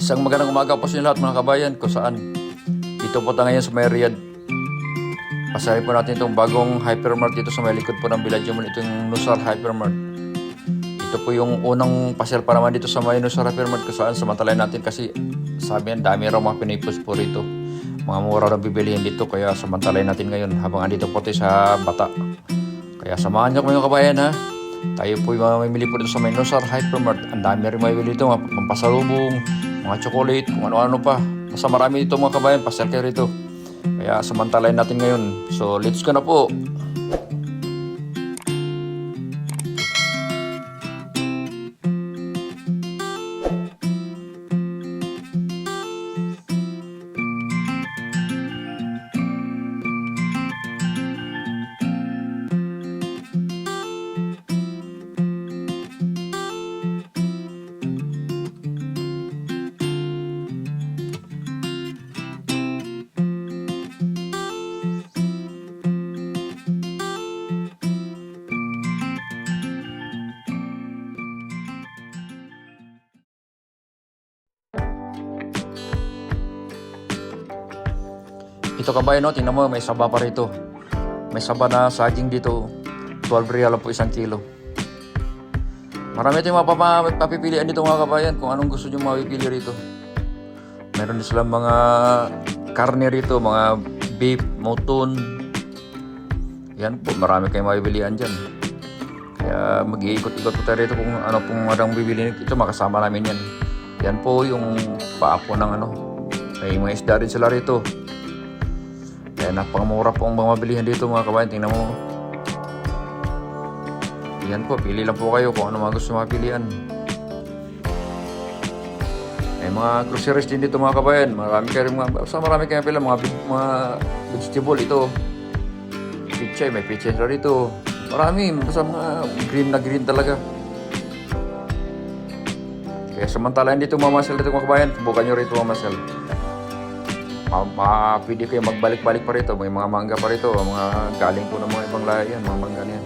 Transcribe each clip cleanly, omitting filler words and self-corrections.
Isang magandang umaga po sa inyo lahat mga kabayan kung saan dito po tayo ngayon sa may Riyadh. Pasahin po natin itong bagong hypermart dito sa may likod po ng Villaggio Mall. Ito yung Nusar Hypermart. Ito po yung unang pasyal pa naman dito sa may Nusar Hypermart kung saan samantalayan natin kasi sabi yan dami raw mga pinipos po rito. Mga mura raw bibilihin dito kaya samantalayan natin ngayon habang andito po tayo sa Bata. Kaya samahan niyo po mga kabayan ha. Tayo po yung mamimili po dito sa may Nusar Hypermart. Ang dami rin mabibili dito, mga pampasalubong, mga chocolate, kung ano-ano pa. Basta marami dito mga kabayan, pasyal kayo rito. Kaya samantalayan natin ngayon. So let's go na po. Ito kabayan no, tingnan mo may saba pa rito. May saba na saging dito. 12 real lang po isang kilo. Marami tayong mapapipilian dito mga kabayan kung anong gusto nyo mapipili rito. Meron din silang mga karne rito, mga beef, mutton. Yan po, marami kayong mapipilian dyan. Kaya mag-iikot-ikot po tayo rito kung ano pong madang bibili. Ito makasama namin yan. Yan po yung paapo ng ano. May mga isda rin sila rito. Kaya napakamura po ang mga mabilihan dito mga kabayan. Tingnan mo. Yan po, pili lang po kayo kung ano mga gusto mapilian. May mga groceries din dito mga kabayan. Marami kayo pila mga vegetable ito. Pichay, may pichay na rito. Marami, basta mga green talaga. Kaya samantalaan dito mamasal dito mga kabayan. Bukan nyo rito mamasal. Pwede kayo magbalik-balik pa rito. May mga mangga pa rito. Mga galing po ng mga ibang lahi yan. Mga mangga niyan.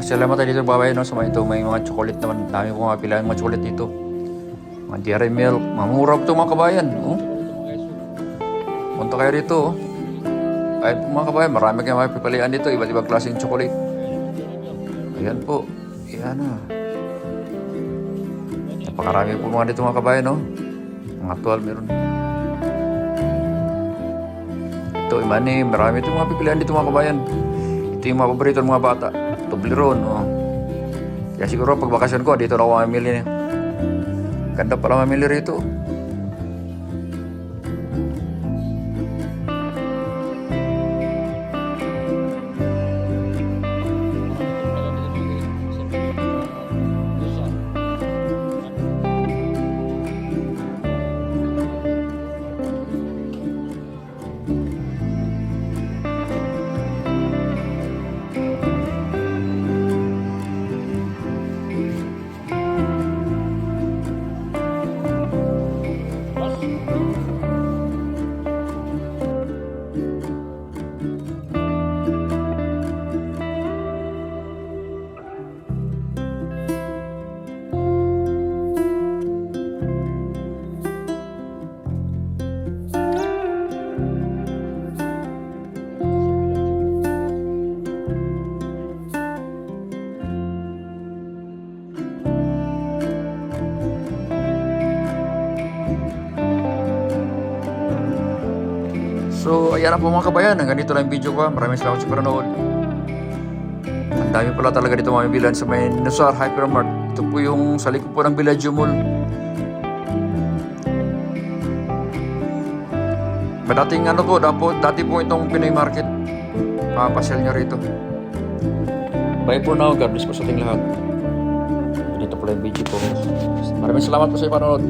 Salamat tayo dito mga kabayan, no? Sa mga ito, may mga chocolate naman. Dami po mga pilang mga chocolate dito. Mga dairy milk. Mamura po ito mga kabayan. Oh. Punta kayo rito. Oh. Kahit po mga kabayan, marami kayong mga pipilian dito. Iba't ibang klaseng chocolate. Ayan po. Ayan na. Napakarami po mga dito mga kabayan. No? Mga 12 meron. Ito, imani. Marami ito mga pipilian dito mga kabayan. Ito yung mga paborito ng mga bata. Toblerone. Oh. Kaya siguro pag bakasyon ko, dito na ako mamili niya. Ganda pala mamili rito. So, ayan na po mga kabayan. Hanggang dito lang yung video ko. Maraming salamat sa panonood. Ang dami pala talaga dito mga bilan sa may Nusar Hypermart. Ito po yung sa likod po ng Villaggio Mall. Dating ano po, dati po itong Pinoy Market. Papasyal nyo rito. Bye for now. God bless po sa ating lahat. Dito pala yung video ko. Maraming salamat po sa panonood.